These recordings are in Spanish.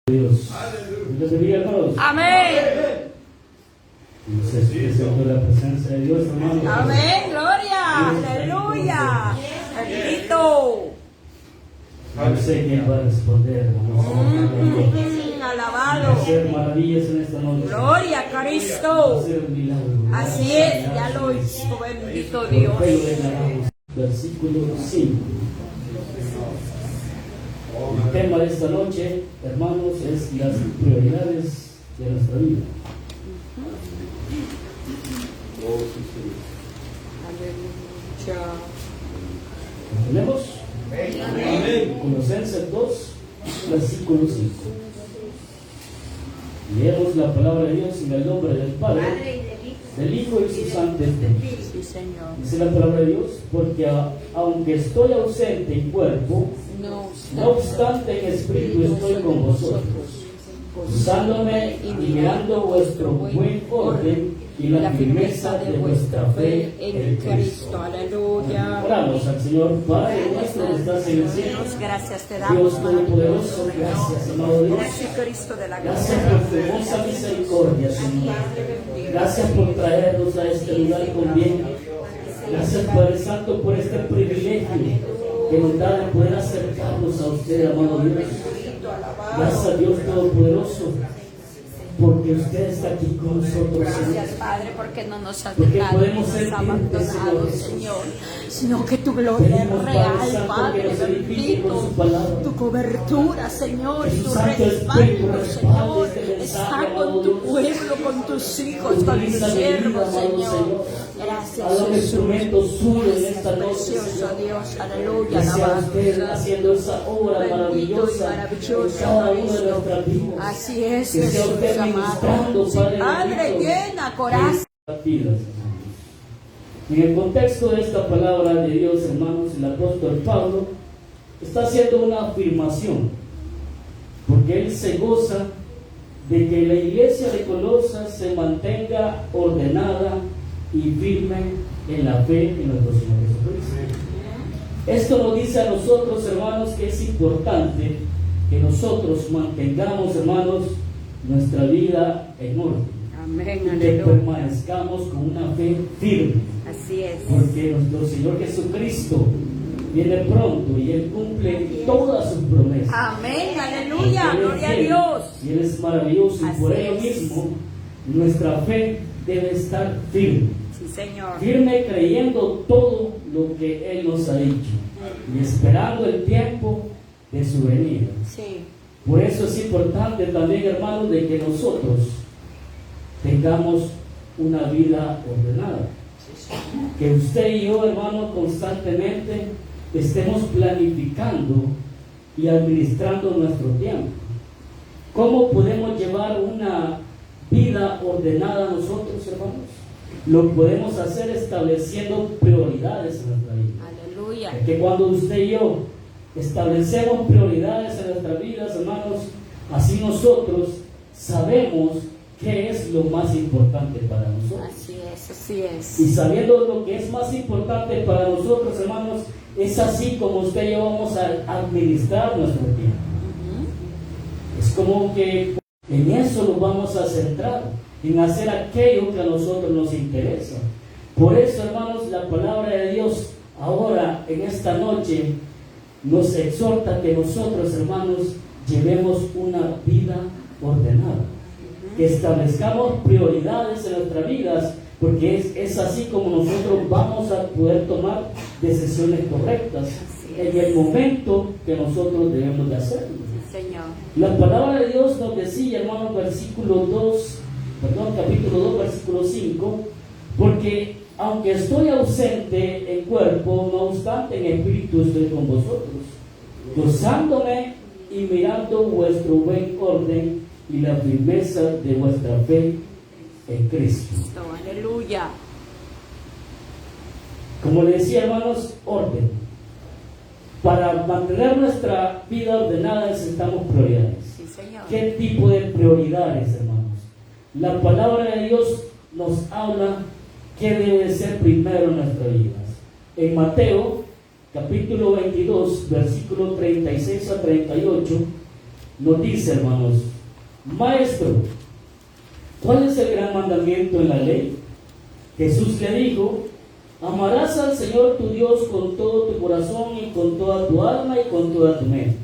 Dios. Dios bendiga, hermanos. Amén. Entonces, siento la presencia de Dios, hermanos. Amén. Gloria. Aleluya. Bendito. Yo sé que Él va a responder, hermanos. Alabado. Va a hacer maravillas en esta noche. Gloria a Va a Cristo. hacer un milagro. Así es. Ya lo hizo. Bendito Por Dios. fe lo declaramos. Versículo 5. El tema de esta noche, hermanos, es las prioridades de nuestra vida. ¿Lo tenemos? Amén. Colosenses 2, versículo 5. Leemos la palabra de Dios en el nombre del Padre, del Hijo y de su Santo Espíritu. Sí, Señor. Dice la palabra de Dios, porque aunque estoy ausente en cuerpo, no obstante en espíritu estoy con vosotros, gozándome y mirando vuestro buen orden y la firmeza de vuestra fe en Cristo. Aleluya. Oramos al Señor, Padre nuestro que estás en el cielo. Gracias te damos. Dios Todopoderoso, gracias, amado Dios. Gracias, Cristo de la Gracias gloria. por tu hermosa misericordia, Señor. Gracias por traernos a este lugar con bien. Gracias, Padre Santo, por este privilegio que nos da de poder acercarnos a usted, amado Dios. Gracias a Dios Todopoderoso, porque usted está aquí con nosotros, Gracias, Señor. Padre, porque no nos has Porque dejado, podemos nos ser has libres, abandonado, Señor. Señor, sino que tu gloria es Pedimos, Padre real, Santo, que Padre, nos edifique con su bendito. palabra. Tu cobertura, Señor, y Que su tu Santo Espíritu respaldo, respalde Señor, este mensaje, está amado con tu Dios. pueblo, con tus hijos, con tus Utiliza mi vida, siervos, amado Señor. Señor. Gracias, Haz un Jesús. instrumento suyo en esta noche, Precioso Señor. Dios, aleluya, Que sea usted alabanza. haciendo esa obra Bendito y maravillosa maravilloso, en cada una de Cristo. nuestras vidas. Así es, Que sea Jesús usted amado. ministrando, Sí, Padre Padre, bendito, llena corazón. nuestras vidas, hermanos. En el contexto de esta palabra de Dios, hermanos, el apóstol Pablo está haciendo una afirmación, porque él se goza de que la iglesia de Colosas se mantenga ordenada y firme en la fe en nuestro Señor Jesucristo. Esto nos dice a nosotros, hermanos, que es importante que nosotros mantengamos, hermanos, nuestra vida en orden. Amén, Y que aleluya. permanezcamos con una fe firme, Así es. porque nuestro Señor Jesucristo viene pronto y Él cumple todas sus promesas. Amén, aleluya, Porque Él es gloria a fiel Dios. Y Él es maravilloso, Así y por ello es. mismo nuestra fe debe estar firme. Sí, Señor. Firme creyendo todo lo que Él nos ha dicho y esperando el tiempo de su venida. Sí. Por eso es importante también, hermanos, de que nosotros tengamos una vida ordenada. Que usted y yo, hermano, constantemente estemos planificando y administrando nuestro tiempo. ¿Cómo podemos llevar una vida ordenada nosotros, hermanos? Lo podemos hacer estableciendo prioridades en nuestra vida. Aleluya. Que cuando usted y yo establecemos prioridades en nuestras vidas, hermanos, así nosotros sabemos qué es lo más importante para nosotros. Así es, así es. Y sabiendo lo que es más importante para nosotros, hermanos, es así como usted y yo vamos a administrar nuestro tiempo. Es como que en eso nos vamos a centrar, en hacer aquello que a nosotros nos interesa. Por eso, hermanos, la palabra de Dios ahora, en esta noche, nos exhorta que nosotros, hermanos, llevemos una vida ordenada. Que establezcamos prioridades en nuestras vidas, porque es así como nosotros vamos a poder tomar decisiones correctas en el momento que nosotros debemos de hacerlo. Sí, Señor. La palabra de Dios nos decía, hermanos, capítulo 2, versículo 5, porque aunque estoy ausente en cuerpo, no obstante en espíritu estoy con vosotros, gozándome y mirando vuestro buen orden y la firmeza de vuestra fe en Cristo. Aleluya. Como le decía, hermanos, orden. Para mantener nuestra vida ordenada necesitamos prioridades. Sí, Señor. ¿Qué tipo de prioridades, hermanos? La palabra de Dios nos habla qué debe ser primero en nuestras vidas. En Mateo, capítulo 22, versículo 36 a 38, nos dice, hermanos: Maestro, ¿cuál es el gran mandamiento en la ley? Jesús le dijo: amarás al Señor tu Dios con todo tu corazón y con toda tu alma y con toda tu mente.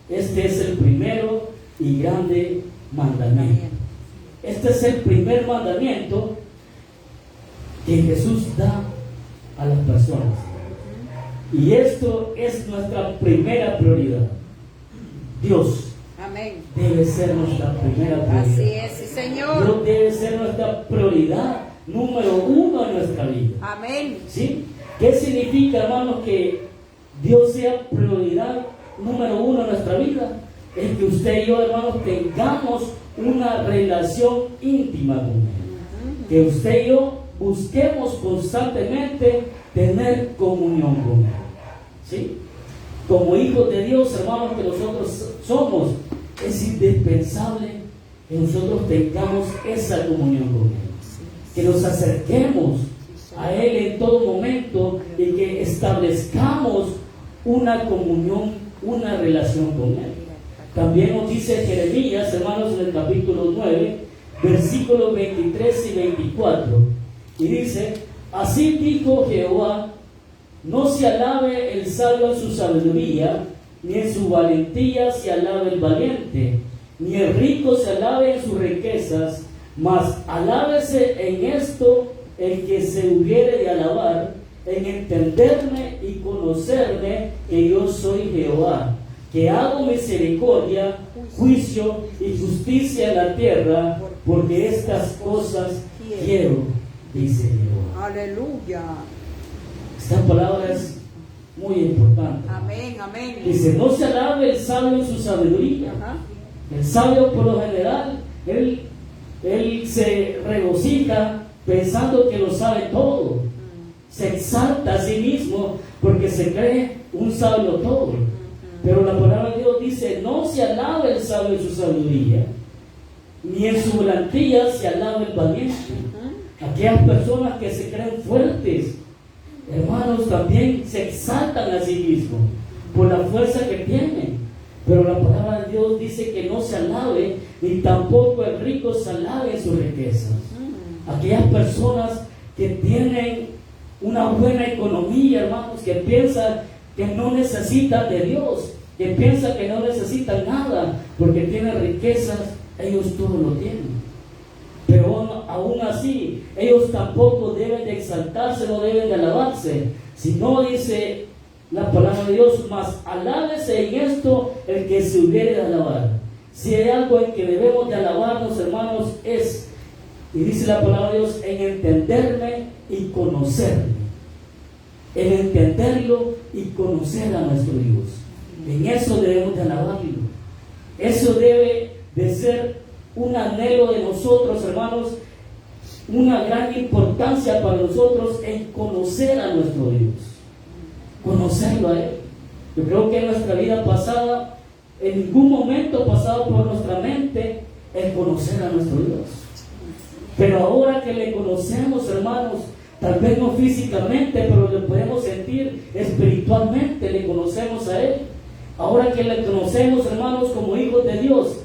Este es el primero y grande mandamiento. Este es el primer mandamiento que Jesús da a las personas. Y esto es nuestra primera prioridad. Dios Amén. debe ser nuestra primera prioridad. Así es, sí, Señor. Dios debe ser nuestra prioridad número uno en nuestra vida. Amén. ¿Sí? ¿Qué significa, hermanos, que Dios sea prioridad número uno en nuestra vida? Es que usted y yo, hermanos, tengamos una relación íntima con Él. Que usted y yo busquemos constantemente tener comunión con Él. ¿Sí? Como hijos de Dios, hermanos, que nosotros somos, es indispensable que nosotros tengamos esa comunión con Él. Que nos acerquemos a Él en todo momento y que establezcamos una comunión, una relación con Él. También nos dice Jeremías, hermanos, en el capítulo 9, versículos 23 y 24, y dice: así dijo Jehová, no se alabe el sabio en su sabiduría, ni en su valentía se alabe el valiente, ni el rico se alabe en sus riquezas, mas alábese en esto el que se hubiere de alabar, en entenderme y conocerme que yo soy Jehová, que hago misericordia, juicio y justicia en la tierra, porque estas cosas quiero, dice Jehová. Aleluya. Esta palabra es muy importante. Amén, amén. Dice: no se alabe el sabio en su sabiduría. Ajá. El sabio, por lo general, él se regocija pensando que lo sabe todo. Se exalta a sí mismo porque se cree un sabio todo. Pero la palabra de Dios dice: no se alabe el sabio en su sabiduría, ni en su valentía se alabe el valiente. Aquellas personas que se creen fuertes, hermanos, también se exaltan a sí mismos por la fuerza que tienen. Pero la palabra de Dios dice que no se alabe, ni tampoco el rico se alabe en sus riquezas. Aquellas personas que tienen una buena economía, hermanos, que piensan que no necesitan de Dios, que piensan que no necesitan nada, porque tienen riquezas, ellos todo lo tienen. Pero aún así, ellos tampoco deben de exaltarse, no deben de alabarse, sino dice la palabra de Dios: mas alábese en esto el que se hubiere de alabar. Si hay algo en que debemos de alabarnos, hermanos, es, y dice la palabra de Dios, en entenderme y conocerme. En entenderlo y conocer a nuestro Dios. En eso debemos de alabarlo. Eso debe de ser un anhelo de nosotros, hermanos, una gran importancia para nosotros en conocer a nuestro Dios. Conocerlo a Él. Yo creo que en nuestra vida pasada, en ningún momento pasado por nuestra mente el conocer a nuestro Dios. Pero ahora que le conocemos, hermanos, tal vez no físicamente, pero le podemos sentir espiritualmente, le conocemos a Él. Ahora que le conocemos, hermanos, como hijos de Dios,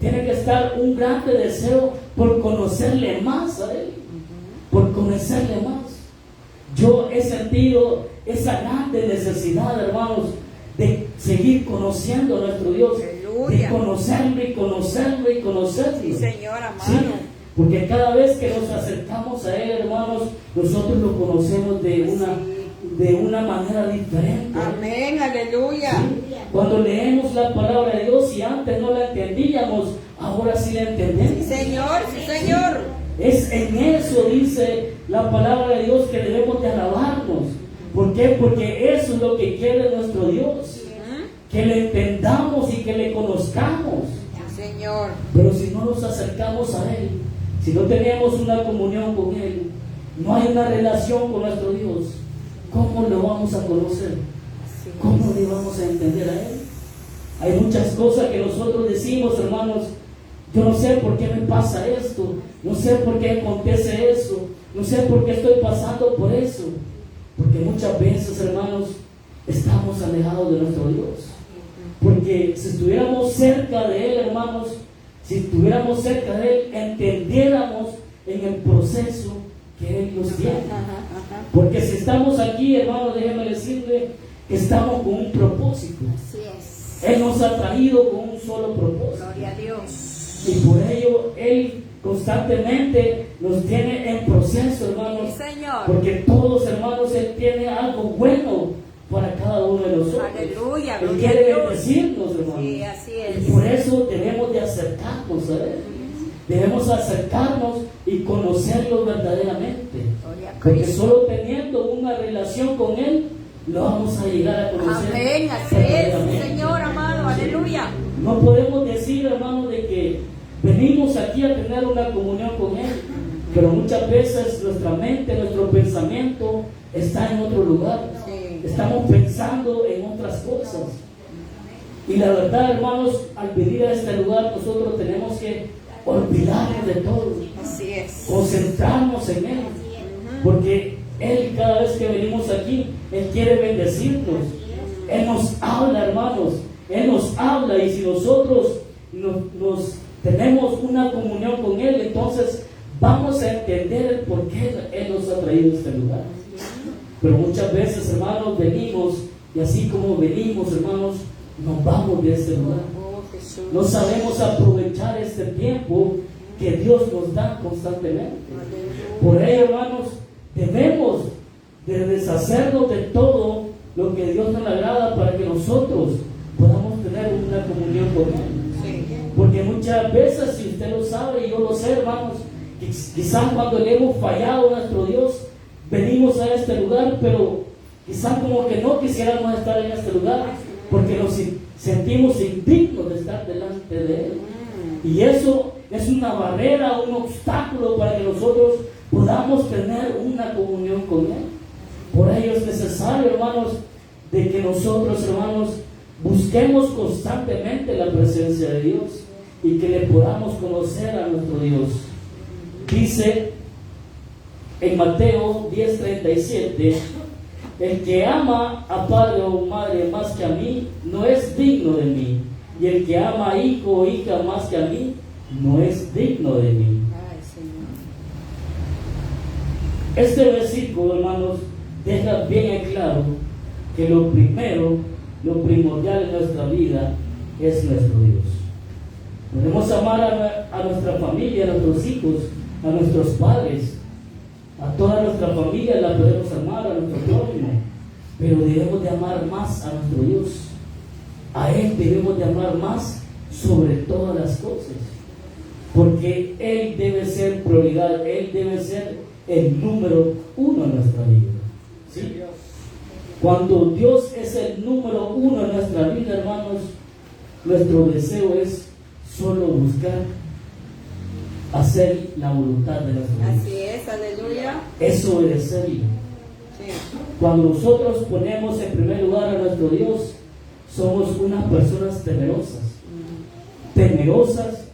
tiene que estar un grande deseo por conocerle más a Él, por conocerle más. Yo he sentido esa grande necesidad, hermanos, de seguir conociendo a nuestro Dios, de conocerlo y conocerlo y conocerlo. Sí, Señor amado. ¿Sí? Porque cada vez que nos acercamos a Él, hermanos, nosotros lo conocemos de una manera diferente. Amén, aleluya. ¿Sí? Cuando leemos la palabra de Dios y antes no la entendíamos, ahora sí la entendemos. Sí, Señor, sí, Señor. Es en eso, dice la palabra de Dios, que debemos de alabarnos. ¿Por qué? Porque eso es lo que quiere nuestro Dios. Que le entendamos y que le conozcamos. Sí, Señor. Pero si no nos acercamos a Él, si no tenemos una comunión con Él, no hay una relación con nuestro Dios, ¿cómo lo vamos a conocer? ¿Cómo le vamos a entender a Él? Hay muchas cosas que nosotros decimos, hermanos: yo no sé por qué me pasa esto, no sé por qué acontece eso, no sé por qué estoy pasando por eso. Porque muchas veces, hermanos, estamos alejados de nuestro Dios. Porque si estuviéramos cerca de Él, hermanos, si estuviéramos cerca de Él, entendiéramos en el proceso que Él nos tiene. Porque si estamos aquí, hermanos, déjenme decirle que estamos con un propósito. Así es. Él nos ha traído con un solo propósito. Gloria a Dios. Y por ello, Él constantemente nos tiene en proceso, hermanos. Sí, Señor. Porque todos, hermanos, Él tiene algo bueno para cada uno de nosotros. Aleluya, Él gloria quiere a Dios. bendecirnos, hermanos. Sí, así es. Y por eso debemos de acercarnos a Él. Debemos acercarnos y conocerlo verdaderamente. Gloria a Porque Cristo. solo teniendo una relación con Él, lo vamos a llegar a conocer. Amén, así es, verdaderamente. Señor amado, aleluya. No podemos decir, hermanos, de que venimos aquí a tener una comunión con Él, pero muchas veces nuestra mente, nuestro pensamiento está en otro lugar. Sí. Estamos pensando en otras cosas. Y la verdad, hermanos, al venir a este lugar, nosotros tenemos que olvidarnos de todo, Así es. concentrarnos en Él, porque Él, cada vez que venimos aquí, Él quiere bendecirnos. Él nos habla, hermanos, Él nos habla, y si nosotros nos tenemos una comunión con Él, entonces vamos a entender el por qué Él nos ha traído a este lugar. Pero muchas veces, hermanos, venimos, y así como venimos, hermanos, nos vamos de este lugar. Oh, Jesús. No sabemos aprovechar este tiempo que Dios nos da constantemente. Por ello, hermanos, debemos de deshacernos de todo lo que Dios nos agrada para que nosotros podamos tener una comunión con Él. Sí. Porque muchas veces, si usted lo sabe y yo lo sé, hermanos, quizás cuando le hemos fallado a nuestro Dios, venimos a este lugar, pero quizás como que no quisiéramos estar en este lugar, porque nos sentimos indignos de estar delante de Él. Y eso es una barrera, un obstáculo para que nosotros podamos tener una comunión con Él. Por ello es necesario, hermanos, de que nosotros, hermanos, busquemos constantemente la presencia de Dios y que le podamos conocer a nuestro Dios. Dice en Mateo 10:37, el que ama a padre o madre más que a mí, no es digno de mí. Y el que ama a hijo o hija más que a mí, no es digno de mí. Ay, Señor. Este versículo, hermanos, deja bien en claro que lo primero, lo primordial en nuestra vida es nuestro Dios. Podemos amar a nuestra familia, a nuestros hijos, a nuestros padres, a toda nuestra familia la podemos amar, a nuestro prójimo, pero debemos de amar más a nuestro Dios. A Él debemos de amar más sobre todas las cosas, porque Él debe ser prioridad, Él debe ser el número uno en nuestra vida. ¿Sí? Cuando Dios es el número uno en nuestra vida, hermanos, nuestro deseo es solo buscar hacer la voluntad de nuestro Dios. Así es, aleluya. Es obedecerle. Sí. Cuando nosotros ponemos en primer lugar a nuestro Dios, somos unas personas temerosas. Temerosas.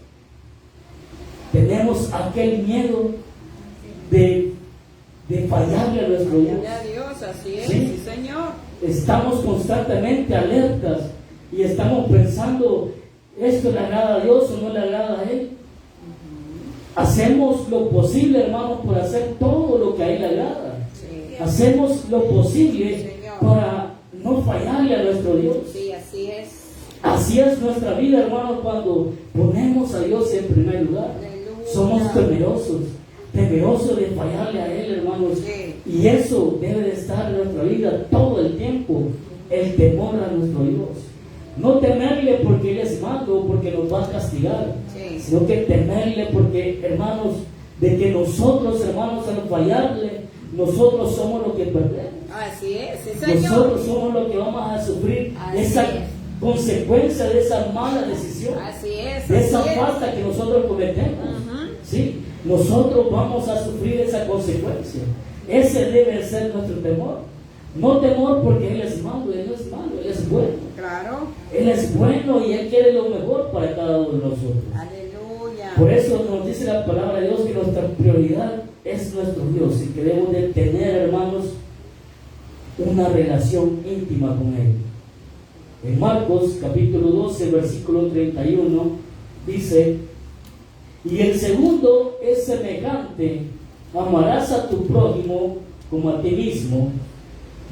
Tenemos aquel miedo de fallarle a nuestro Dios. Gloria a Dios, así es, Sí. sí, Señor. Estamos constantemente alertas y estamos pensando, ¿esto le agrada a Dios o no le agrada a Él? Hacemos lo posible, hermanos, por hacer todo lo que a Él le agrada. Sí. Hacemos lo posible Señor. para no fallarle a nuestro Dios. Sí, así es. Así es nuestra vida, hermanos, cuando ponemos a Dios en primer lugar. Aleluya. Somos temerosos de fallarle a Él, hermanos. Sí. Y eso debe de estar en nuestra vida todo el tiempo, el temor a nuestro Dios. No temerle porque Él es malo o porque nos va a castigar, Sí. sino que temerle porque, hermanos, de que nosotros, hermanos, al fallarle, nosotros somos los que perdemos. Así es, sí, Señor. Nosotros somos los que vamos a sufrir Así esa es. consecuencia de esa mala decisión, Así es, de esa así es. falta que nosotros cometemos. Ujú. ¿Sí? Nosotros vamos a sufrir esa consecuencia. Ese debe ser nuestro temor. No temor porque Él es malo, Él no es malo, Él es bueno. Claro. Él es bueno y Él quiere lo mejor para cada uno de nosotros. Aleluya. Por eso nos dice la palabra de Dios que nuestra prioridad es nuestro Dios y que debemos de tener, hermanos, una relación íntima con Él. En Marcos capítulo 12, versículo 31, dice: y el segundo es semejante: amarás a tu prójimo como a ti mismo.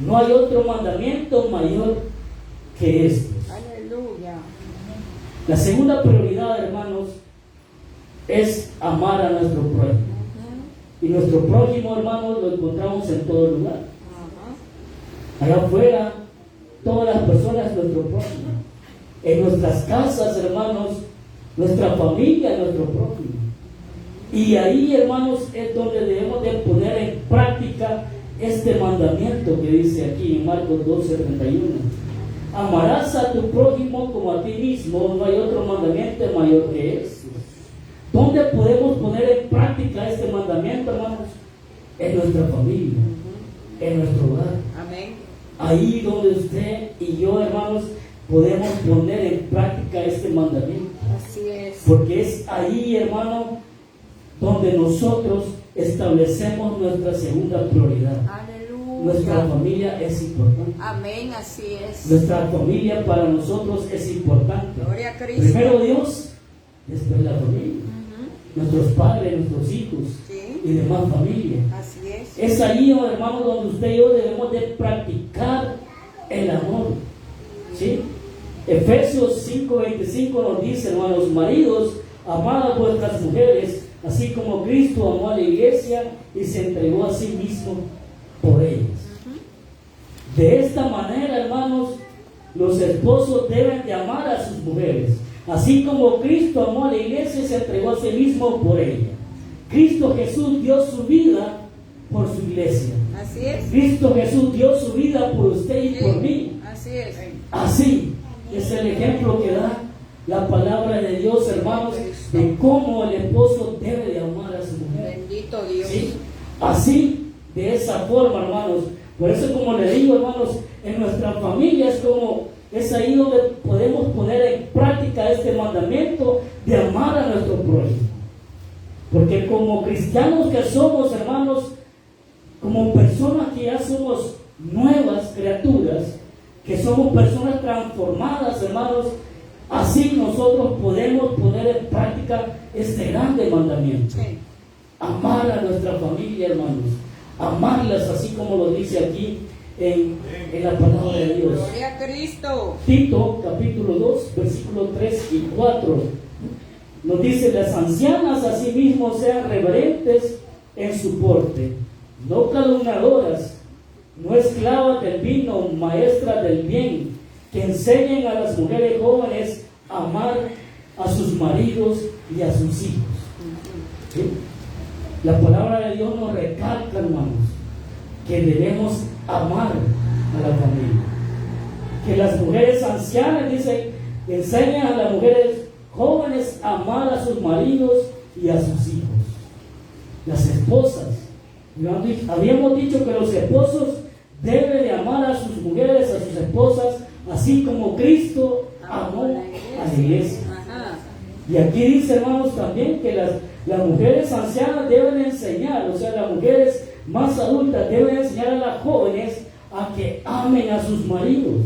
No hay otro mandamiento mayor que estos. Aleluya. La segunda prioridad, hermanos, es amar a nuestro prójimo. Y nuestro prójimo, hermanos, lo encontramos en todo lugar. Allá afuera, todas las personas, nuestro prójimo. En nuestras casas, hermanos, nuestra familia, nuestro prójimo. Y ahí, hermanos, es donde debemos de poner en práctica este mandamiento que dice aquí en Marcos 12:31. Amarás a tu prójimo como a ti mismo. No hay otro mandamiento mayor que este. ¿Dónde podemos poner en práctica este mandamiento, hermanos? En nuestra familia, en nuestro hogar. Amén. Ahí donde usted y yo, hermanos, podemos poner en práctica este mandamiento. Así es. Porque es ahí, hermano, donde nosotros establecemos nuestra segunda prioridad. Aleluya. Nuestra familia es importante. Amén, así es. Nuestra familia para nosotros es importante. Gloria a Cristo. Primero Dios, después la familia. Nuestros padres, nuestros hijos, Sí. y demás familia. Así es. Es ahí, hermano, donde usted y yo debemos de practicar el amor. ¿Sí? Efesios 5:25 nos dice, hermanos: maridos, amad a vuestras mujeres, así como Cristo amó a la iglesia y se entregó a sí mismo por ellas. De esta manera, hermanos, los esposos deben de amar a sus mujeres, así como Cristo amó a la iglesia y se entregó a sí mismo por ella. Cristo Jesús dio su vida por su iglesia. Así es. Cristo Jesús dio su vida por usted y por mí. Así es. Así es el ejemplo que da la palabra de Dios, hermanos, de cómo el esposo debe de amar a su mujer. Bendito Dios. ¿Sí? Así, de esa forma, hermanos. Por eso, como le digo, hermanos, en nuestra familia es ahí donde podemos poner en práctica este mandamiento de amar a nuestro prójimo. Porque como cristianos que somos, hermanos, como personas que ya somos nuevas criaturas, que somos personas transformadas, hermanos, así nosotros podemos poner en práctica este grande mandamiento. Sí. Amar a nuestra familia, hermanos. Amarlas así como lo dice aquí en la palabra de Dios. Gloria a Cristo. Tito, capítulo 2, versículos 3 y 4, nos dice: las ancianas asimismo sean reverentes en su porte, no calumniadoras, no esclavas del vino, maestras del bien, que enseñen a las mujeres jóvenes a amar a sus maridos y a sus hijos. ¿Sí? La palabra de Dios nos recalca, hermanos, que debemos amar a la familia. Que las mujeres ancianas, dicen, enseñan a las mujeres jóvenes a amar a sus maridos y a sus hijos. Las esposas, habíamos dicho que los esposos deben de amar a sus mujeres, a sus esposas, así como Cristo amó a la iglesia. Ajá. Y aquí dice, hermanos, también que las mujeres ancianas deben enseñar, o sea, las mujeres más adultas deben enseñar a las jóvenes a que amen a sus maridos,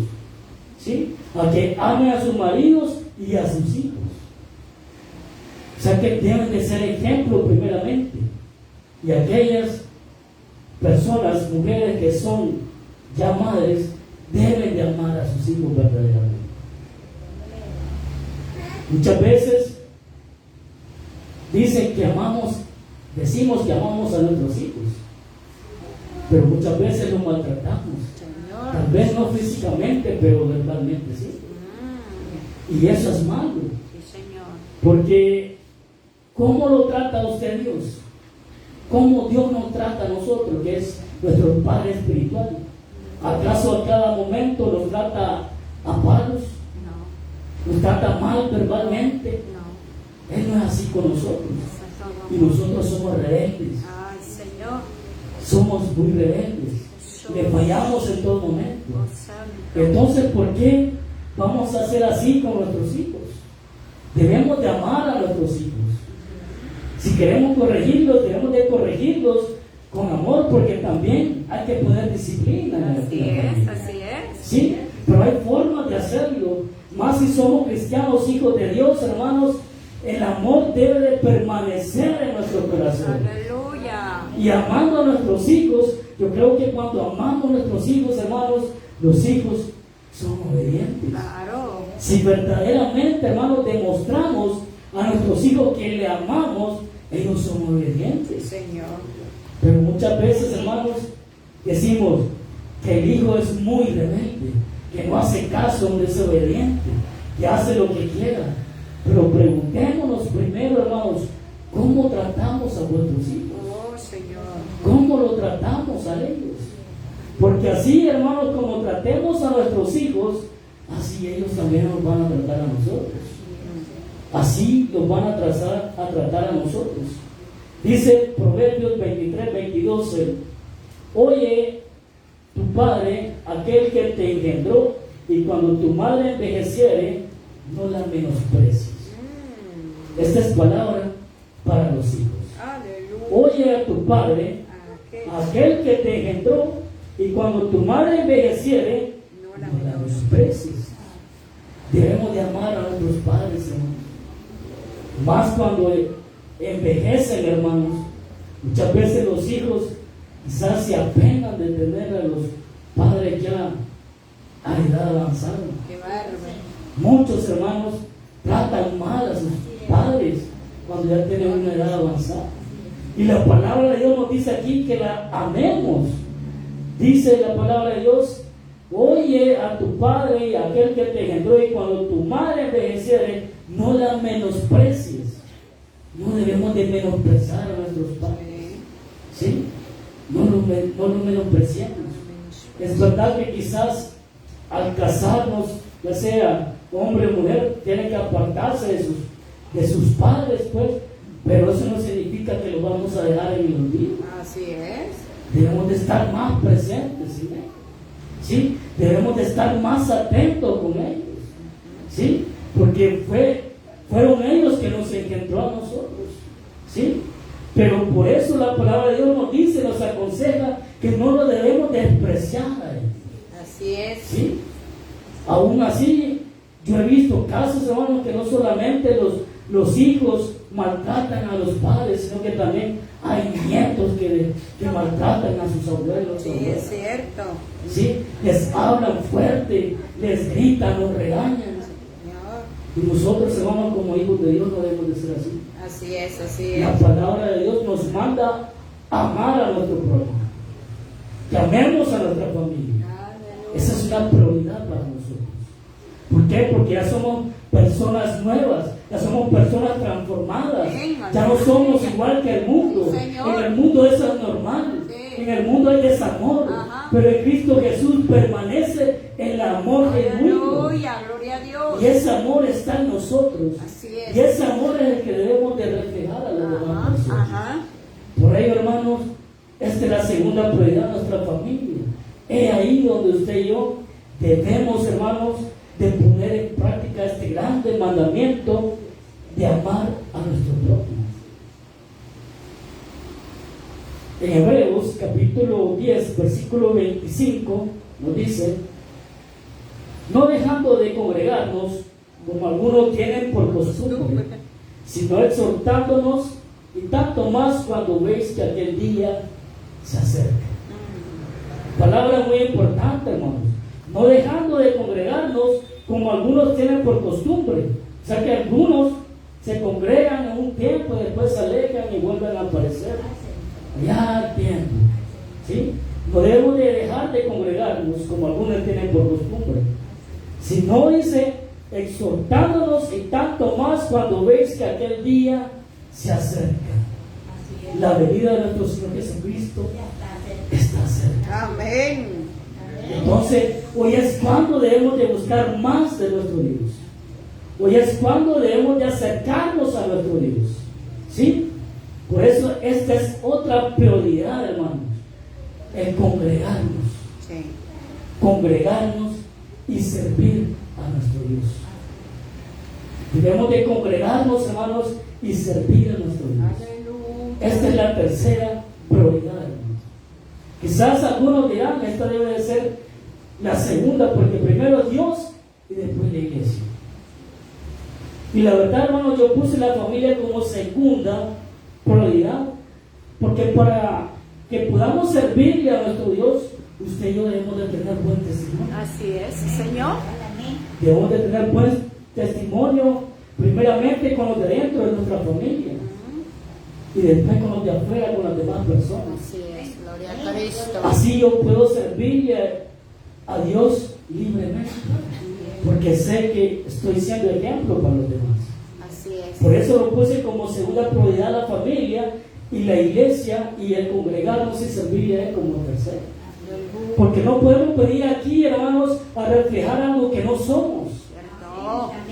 ¿sí? A que amen a sus maridos y a sus hijos. O sea, que deben de ser ejemplo primeramente. Y aquellas personas, mujeres que son ya madres, deben de amar a sus hijos verdaderamente. Muchas veces dicen que decimos que amamos a nuestros hijos, pero muchas veces los maltratamos. Señor. Tal vez no físicamente, pero verbalmente sí. Y eso es malo. Sí, Señor. Porque ¿cómo lo trata usted Dios? ¿Cómo Dios nos trata a nosotros, que es nuestro Padre espiritual? ¿Acaso a cada momento nos trata a palos? No. ¿Nos trata mal verbalmente? No. Él no es así con nosotros. Y nosotros somos rebeldes. Ay, Señor. Somos muy rebeldes. Le fallamos en todo momento. Oh, Santo. Entonces, ¿por qué vamos a hacer así con nuestros hijos? Debemos de amar a nuestros hijos. Si queremos corregirlos, debemos de corregirlos con amor, porque también hay que poner disciplina. Así es, así es. Sí, pero hay formas de hacerlo. Más si somos cristianos, hijos de Dios, hermanos, el amor debe de permanecer en nuestro corazón. Aleluya. Y amando a nuestros hijos, yo creo que cuando amamos a nuestros hijos, hermanos, los hijos son obedientes. Claro. Si verdaderamente, hermanos, demostramos a nuestros hijos que le amamos, ellos son Sí, obedientes. Señor. Pero muchas veces, hermanos, decimos que el hijo es muy rebelde, que no hace caso, un desobediente, que hace lo que quiera. Pero preguntémonos primero, hermanos, ¿cómo tratamos a vuestros hijos? Oh, Señor. ¿Cómo lo tratamos a ellos? Porque así, hermanos, como tratemos a nuestros hijos, así ellos también nos van a tratar a nosotros. Así los van a tratar a nosotros. Dice Proverbios 23-22, oye tu padre, aquel que te engendró, y cuando tu madre envejeciere, no la menosprecies. Esta es palabra para los hijos. Aleluya. Oye a tu padre, aquel que te engendró, y cuando tu madre envejeciere, No la no la menosprecies. Debemos de amar a nuestros padres, hermanos. Más cuando envejecen, hermanos. Muchas veces los hijos quizás se apenan de tener a los padres ya a edad avanzada. Qué bárbaro. Muchos hermanos tratan mal a sus padres cuando ya tienen una edad avanzada. Y la palabra de Dios nos dice aquí que la amemos. Dice la palabra de Dios, oye a tu padre y a aquel que te engendró, y cuando tu madre envejeciere, no la menosprecies. No debemos de menospreciar a nuestros padres. ¿Sí? No lo menospreciemos. Es verdad que quizás al casarnos, ya sea hombre o mujer, tiene que apartarse de sus padres, pues, pero eso no significa que los vamos a dejar en el olvido. Así es. Debemos de estar más presentes, ¿sí? ¿Sí? Debemos de estar más atentos con ellos, ¿sí? Porque fueron ellos que nos engendró a nosotros, ¿sí? Pero por eso la palabra de Dios nos dice, nos aconseja que no lo debemos despreciar a ellos. Así es. ¿Sí? Aún así, yo he visto casos, hermanos, que no solamente los hijos maltratan a los padres, sino que también hay nietos que maltratan a sus abuelos. Sí, abuelas. es cierto. ¿Sí? Les hablan fuerte, les gritan, los regañan. Señor. Y nosotros, hermanos, como hijos de Dios, no debemos de ser así. Así es, así es. La palabra de Dios nos manda a amar a nuestro prójimo, que amemos a nuestra familia. Aleluya. Esa es una prioridad para nosotros. ¿Por qué? Porque ya somos personas nuevas, ya somos personas transformadas, ya no somos igual que el mundo. En el mundo eso es normal, en el mundo hay desamor, pero en Cristo Jesús permanece el amor genuino. Aleluya, gloria a Dios. Y ese amor está en nosotros. Así es. Y ese amor es el que debemos de reflejar a las demás personas. Ajá. Por ello, hermanos, esta es la segunda prioridad de nuestra familia. Es ahí donde usted y yo debemos, hermanos, de poner en práctica este grande mandamiento de amar a nuestro prójimo. En Hebreos capítulo 10, versículo 25 nos dice, no dejando de congregarnos como algunos tienen por costumbre, sino exhortándonos, y tanto más cuando veis que aquel día se acerca. Palabra muy importante, hermanos. No dejando de congregarnos como algunos tienen por costumbre. O sea que algunos se congregan en un tiempo y después se alejan y vuelven a aparecer. Ya al tiempo. ¿Sí? No debemos de dejar de congregarnos como algunos tienen por costumbre. Sino dice, exhortándonos, y tanto más cuando veis que aquel día se acerca. La venida de nuestro Señor Jesucristo está cerca. Amén. Entonces, hoy es cuando debemos de buscar más de nuestro Dios. Hoy es cuando debemos de acercarnos a nuestro Dios. ¿Sí? Por eso esta es otra prioridad, hermanos. El congregarnos. Sí. Congregarnos y servir a nuestro Dios. Debemos de congregarnos, hermanos, y servir a nuestro Dios. Aleluya. Esta es la tercera prioridad, hermanos. Quizás algunos dirán, esta debe de ser la segunda, porque primero Dios y después la iglesia. Y la verdad, hermano, yo puse la familia como segunda prioridad, porque para que podamos servirle a nuestro Dios, usted y yo debemos de tener buen testimonio. Así es, Señor. Debemos de tener buen testimonio, primeramente con los de dentro de nuestra familia, y después con los de afuera, con las demás personas. Así es, gloria a Cristo. Así yo puedo servirle a Dios libremente, porque sé que estoy siendo ejemplo para los demás. Así es. Por eso lo puse como segunda prioridad la familia y la iglesia, y el congregarnos y servirle a Él como tercero. Porque no podemos venir aquí, hermanos, a reflejar algo que no somos.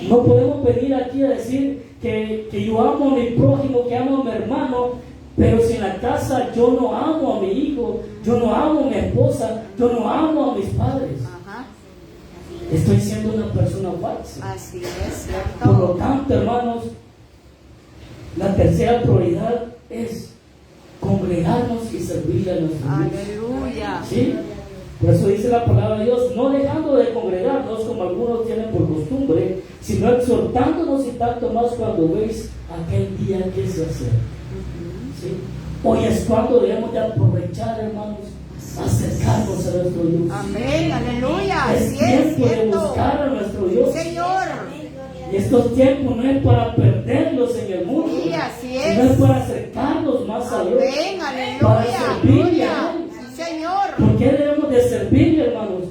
No podemos venir aquí a decir que yo amo a mi prójimo, que amo a mi hermano, pero si en la casa yo no amo a mi hijo, yo no amo a mi esposa, yo no amo a mis padres, estoy siendo una persona falsa. Así es, Por lo cierto. tanto, hermanos, la tercera prioridad es congregarnos y servirle a nuestro Dios. Aleluya. ¿Sí? Por eso dice la palabra de Dios, no dejando de congregarnos como algunos tienen por costumbre, sino exhortándonos y tanto más cuando veis aquel día que se acerca. ¿Sí? Hoy es cuando debemos de aprovechar, hermanos, acercarnos a nuestro Dios. Amén, aleluya. Es Así es, tiempo de cierto. buscar a nuestro Dios. Señor. Y estos tiempos no es para perderlos en el mundo, Sí, así es. sino es para acercarnos más a Dios, Amén, para aleluya. servirle a Gloria. Él. Sí, Señor. ¿Por qué debemos de servirle, hermanos?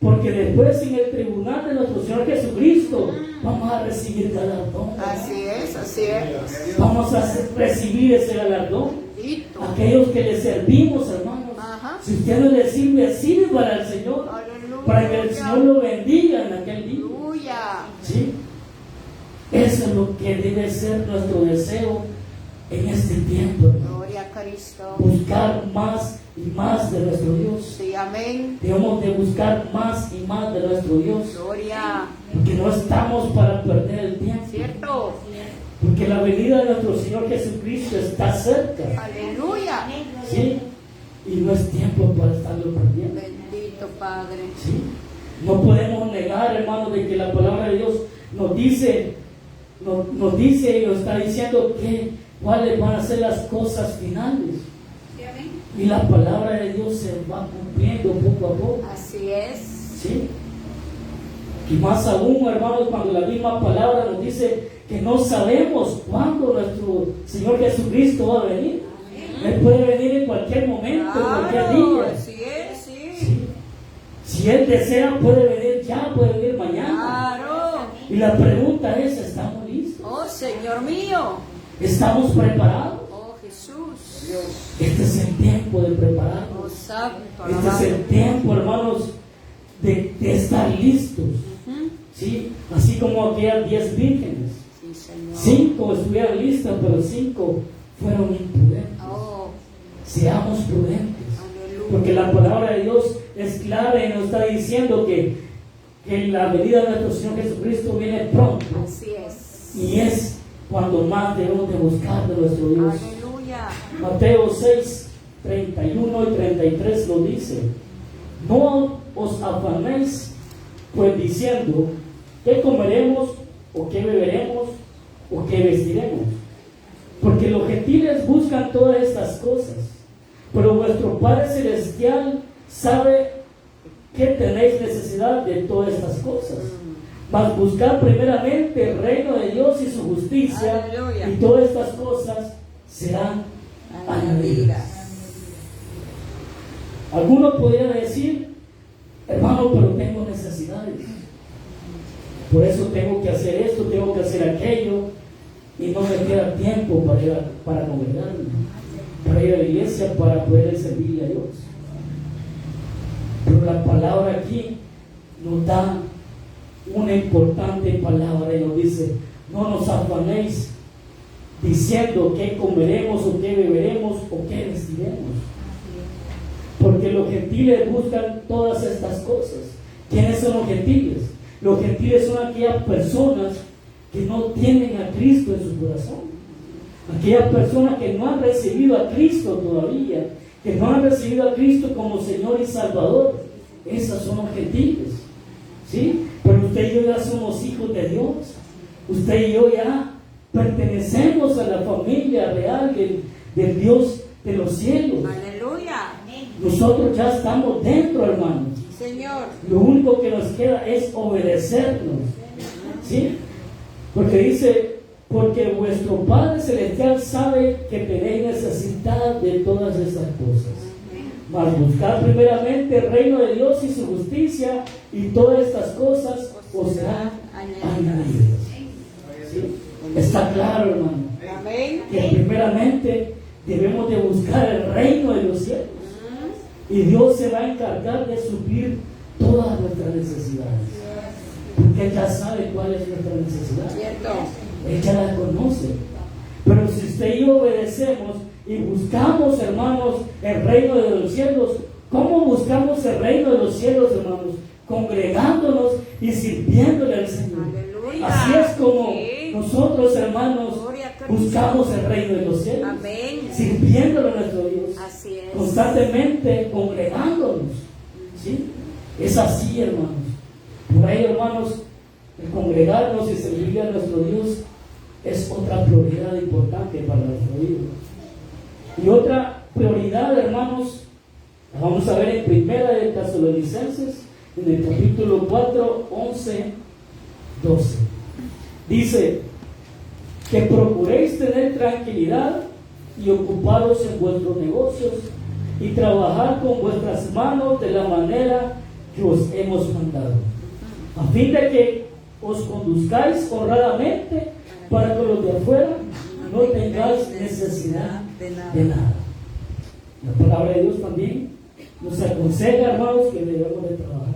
Porque después en el tribunal de nuestro Señor Jesucristo vamos a recibir galardón. Así es, así es. Vamos a recibir ese galardón. Bendito. Aquellos que le servimos, hermanos. Ajá. Si usted no le sirve, sirva al Señor, Aleluya. para que el Señor lo bendiga en aquel día. Aleluya. ¿Sí? Eso es lo que debe ser nuestro deseo en este tiempo, hermano. Gloria a Cristo. Buscar más y más de nuestro Dios. Sí, amén. Debemos de buscar más y más de nuestro Dios, Gloria. porque no estamos para perder el tiempo, Cierto. porque la venida de nuestro Señor Jesucristo está cerca, Aleluya. ¿sí? Y no es tiempo para estarlo perdiendo, Bendito Padre. ¿sí? No podemos negar, hermano, de que la palabra de Dios nos dice y nos está diciendo que cuáles van a ser las cosas finales. Y la palabra de Dios se va cumpliendo poco a poco. Así es. ¿Sí? Y más aún, hermanos, cuando la misma palabra nos dice que no sabemos cuándo nuestro Señor Jesucristo va a venir. Él puede venir en cualquier momento, en cualquier Claro. día. Así es, sí. ¿Sí? Si Él desea, puede venir ya, puede venir mañana. Claro. Y la pregunta es, ¿estamos listos? Oh, Señor mío. ¿Estamos preparados? Oh, Jesús. Este es el tiempo de Oh, prepararnos. Santo. Este es alabado. el tiempo, hermanos, de estar listos. Ujú. ¿Sí? Así como aquellas 10 vírgenes. Sí, Señor. 5 estuvieron listas, pero 5 fueron imprudentes. Oh, Seamos prudentes. aleluya. Porque la palabra de Dios es clara y nos está diciendo que la venida de nuestro Señor Jesucristo viene pronto. Así es. Y es cuando más debemos de buscar de nuestro Dios. Aleluya. Mateo 6, 31 y 33 lo dice. No os afanéis, pues diciendo, ¿qué comeremos? ¿O qué beberemos? ¿O qué vestiremos? Porque los gentiles buscan todas estas cosas, pero vuestro Padre Celestial sabe que tenéis necesidad de todas estas cosas. Mas buscar primeramente el reino de Dios y su justicia, Aleluya. y todas estas cosas serán añadidas. Algunos podrían decir, hermano, pero tengo necesidades. Por eso tengo que hacer esto, tengo que hacer aquello, y no me queda tiempo para congregarme, para ir a la iglesia, para poder servirle a Dios. Pero la palabra aquí nos da una importante palabra y nos dice, no nos afanéis diciendo qué comeremos o qué beberemos o qué vestiremos. Porque los gentiles buscan todas estas cosas. ¿Quiénes son los gentiles? Los gentiles son aquellas personas que no tienen a Cristo en su corazón. Aquellas personas que no han recibido a Cristo todavía, que no han recibido a Cristo como Señor y Salvador. Esas son los gentiles. ¿Sí? Pero usted y yo ya somos hijos de Dios. Usted y yo ya pertenecemos a la familia real del Dios de los cielos. Aleluya. Nosotros ya estamos dentro, hermanos. Señor. Lo único que nos queda es obedecernos. ¿Sí? Porque dice, porque vuestro Padre Celestial sabe que tenéis necesidad de todas estas cosas. Mas buscar primeramente el reino de Dios y su justicia, y todas estas cosas os serán añadidas. ¿Sí? Está claro, hermano, Amén. que primeramente debemos de buscar el reino de los cielos. Y Dios se va a encargar de suplir todas nuestras necesidades. Porque Él ya sabe cuál es nuestra necesidad. Cierto. Él ya la conoce. Pero si usted y yo obedecemos y buscamos, hermanos, el reino de los cielos, ¿cómo buscamos el reino de los cielos, hermanos? Congregándonos y sirviéndole al Señor. Aleluya. Así es como Sí. nosotros, hermanos, Gloria a Cristo. buscamos el reino de los cielos. Amén. Sirviéndole a nuestro Dios. Así es. Constantemente congregándonos. ¿Sí? Es así, hermanos. Por ahí, hermanos, el congregarnos y servir a nuestro Dios es otra prioridad importante para nuestro vida. Y otra prioridad, hermanos, la vamos a ver en Primera de Tesalonicenses, en el capítulo 4, 11, 12. Dice que procuréis tener tranquilidad y ocuparos en vuestros negocios y trabajar con vuestras manos de la manera que os hemos mandado, a fin de que os conduzcáis honradamente para que los de afuera no tengáis necesidad de nada. La palabra de Dios también nos aconseja, hermanos, que debemos de trabajar.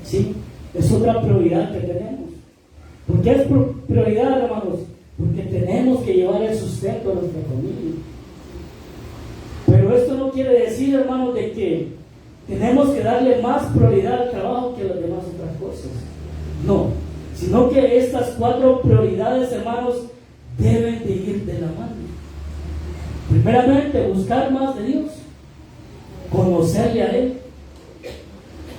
¿Sí? Es otra prioridad que tenemos. ¿Por qué es prioridad, hermanos? Porque tenemos que llevar el sustento a nuestra familia. Pero esto no quiere decir, hermanos, de que tenemos que darle más prioridad al trabajo que a las demás otras cosas. No, sino que estas 4 prioridades, hermanos, deben de ir de la mano. Primeramente, buscar más de Dios, conocerle a Él.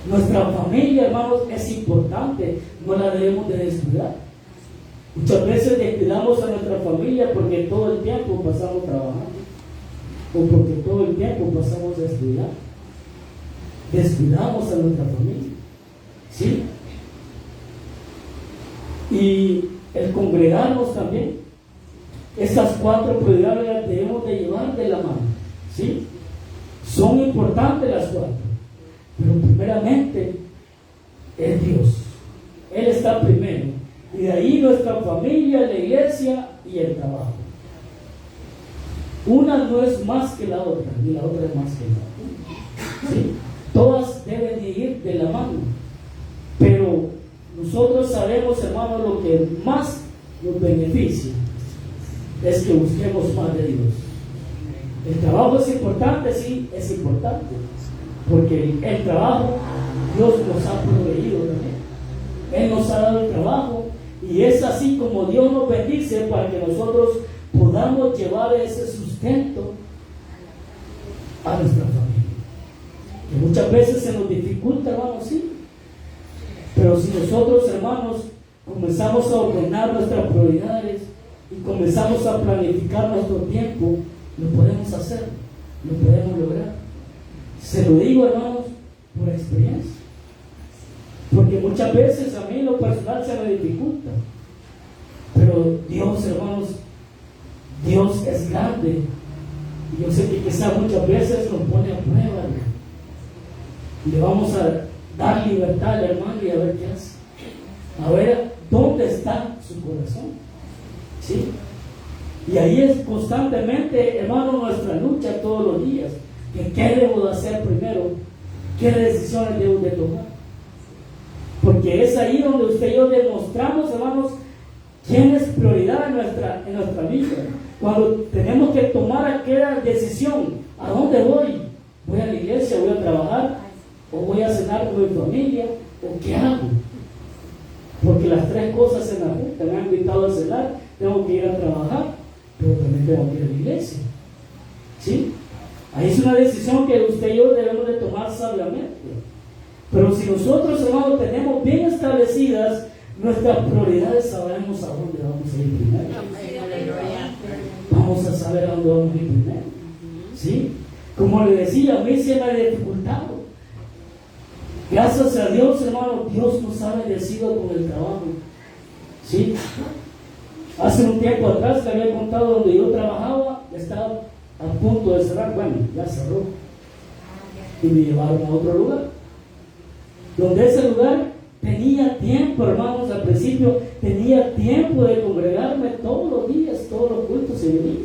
Nuestra familia, hermanos, es importante, no la debemos de descuidar. Muchas veces descuidamos a nuestra familia porque todo el tiempo pasamos trabajando, o porque todo el tiempo pasamos a estudiar. Descuidamos a nuestra familia. ¿Sí? Y el congregarnos también. Estas 4 prioridades las debemos de llevar de la mano. ¿Sí? Son importantes las 4. Pero primeramente es Dios. Él está primero. Y de ahí nuestra familia, la iglesia y el trabajo. Una no es más que la otra, ni la otra es más que la otra. ¿Sí? Todas deben de ir de la mano. Pero nosotros sabemos, hermanos, lo que más nos beneficia es que busquemos más de Dios. El trabajo es importante, sí, es importante. Porque el trabajo Dios nos ha proveído también. Él nos ha dado el trabajo. Y es así como Dios nos bendice para que nosotros podamos llevar ese sustento a nuestra familia. Que muchas veces se nos dificulta, hermanos, sí. Pero si nosotros, hermanos, comenzamos a ordenar nuestras prioridades y comenzamos a planificar nuestro tiempo, lo podemos hacer, lo podemos lograr. Se lo digo, hermanos, por experiencia. Porque muchas veces a mí en lo personal se me dificulta. Pero Dios, hermanos, Dios es grande. Y yo sé que quizás muchas veces nos pone a prueba. Le vamos a dar libertad al hermano y a ver qué hace. A ver dónde está su corazón. ¿Sí? Y ahí es constantemente, hermano, nuestra lucha todos los días. ¿Qué debo de hacer primero? ¿Qué decisiones debo de tomar? Porque es ahí donde usted y yo demostramos, hermanos, quién es prioridad en nuestra vida. Cuando tenemos que tomar aquella decisión, ¿a dónde voy? ¿Voy a la iglesia? ¿Voy a trabajar? ¿O voy a cenar con mi familia? ¿O qué hago? Porque las 3 cosas se me juntan. Me han invitado a cenar, tengo que ir a trabajar, pero también tengo que ir a la iglesia. ¿Sí? Ahí es una decisión que usted y yo debemos de tomar sabiamente. Pero si nosotros, hermanos, tenemos bien establecidas nuestras prioridades, sabremos a dónde vamos a ir primero. Vamos a saber a dónde vamos a ir primero. ¿Sí? Como le decía, a mí se me ha dificultado. Gracias a Dios, hermano, Dios nos ha bendecido con el trabajo. ¿Sí? Hace un tiempo atrás le había contado donde yo trabajaba, estaba a punto de cerrar. Bueno, ya cerró. Y me llevaron a otro lugar. Donde ese lugar tenía tiempo, hermanos, al principio tenía tiempo de congregarme todos los días, todos los cultos se venían.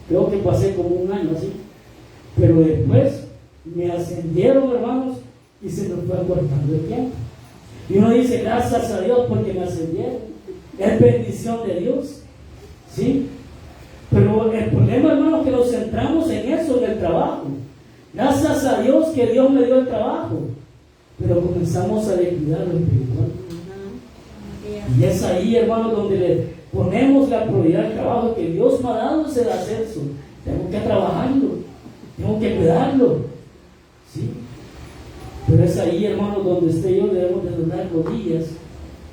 Creo que pasé como un año así. Pero después me ascendieron, hermanos, y se me fue acortando el tiempo. Y uno dice, gracias a Dios porque me ascendieron. Es bendición de Dios. ¿Sí? Pero el problema, hermanos, es que nos centramos en eso, en el trabajo. Gracias a Dios que Dios me dio el trabajo. Pero comenzamos a descuidar lo espiritual. Y es ahí, hermanos, donde le ponemos la prioridad al trabajo que Dios me ha dado ese ascenso. Tengo que trabajarlo, tengo que cuidarlo. ¿Sí? Pero es ahí, hermanos, donde usted y yo debemos de doblar rodillas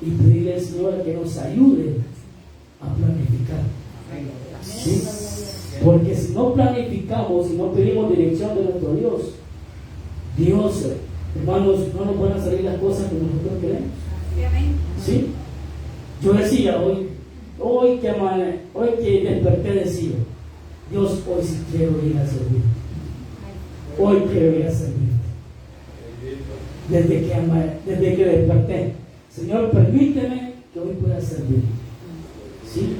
y pedirle al Señor que nos ayude a planificar. ¿Sí? Porque si no planificamos, si no pedimos dirección de nuestro Dios, hermanos, no nos van a salir las cosas que nosotros queremos. ¿Sí? Yo decía hoy que desperté, decía, Dios, hoy sí quiero ir a servir. Hoy quiero ir a servir. Desde que desperté, Señor, permíteme que hoy pueda servir. ¿Sí?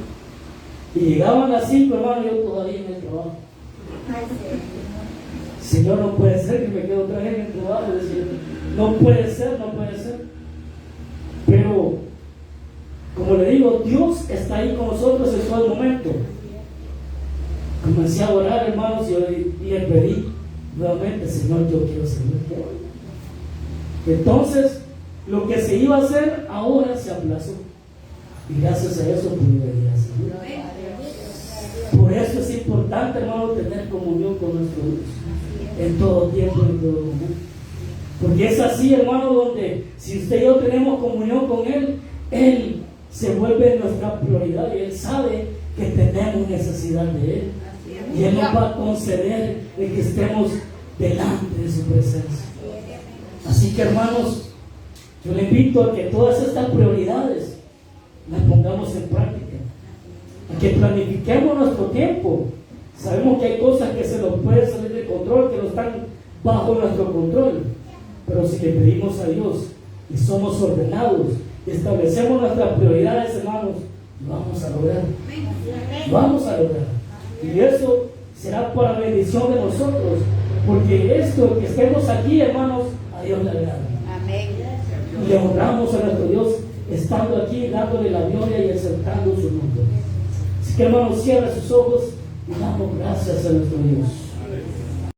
Y llegaban las 5, hermano, yo todavía en el trabajo. Señor, no puede ser que me quede otra vez en el trabajo. Decía, no puede ser. Pero, como le digo, Dios está ahí con nosotros en todo momento. Comencé a orar, hermanos, y le pedí nuevamente, Señor, yo quiero servirte hoy. Entonces, lo que se iba a hacer ahora se aplazó. Y gracias a eso pude venir a servir. Por eso es importante, hermano, tener comunión con nuestro Dios en todo tiempo, en todo momento. Porque es así, hermano, donde si usted y yo tenemos comunión con Él se vuelve nuestra prioridad y Él sabe que tenemos necesidad de Él. Y Él nos va a conceder el que estemos delante de su presencia. Así que, hermanos, yo le invito a que todas estas prioridades las pongamos en práctica. A que planifiquemos nuestro tiempo. Sabemos que hay cosas que se nos pueden salir de control, que no están bajo nuestro control. Pero si le pedimos a Dios y somos ordenados, y establecemos nuestras prioridades, hermanos, lo vamos a lograr. Lo vamos a lograr. Y eso será para bendición de nosotros. Porque esto, que estemos aquí, hermanos, a Dios le agrada. Y le honramos a nuestro Dios estando aquí, dándole la gloria y exaltando su nombre. Así que, hermanos, cierra sus ojos y damos gracias a nuestro Dios.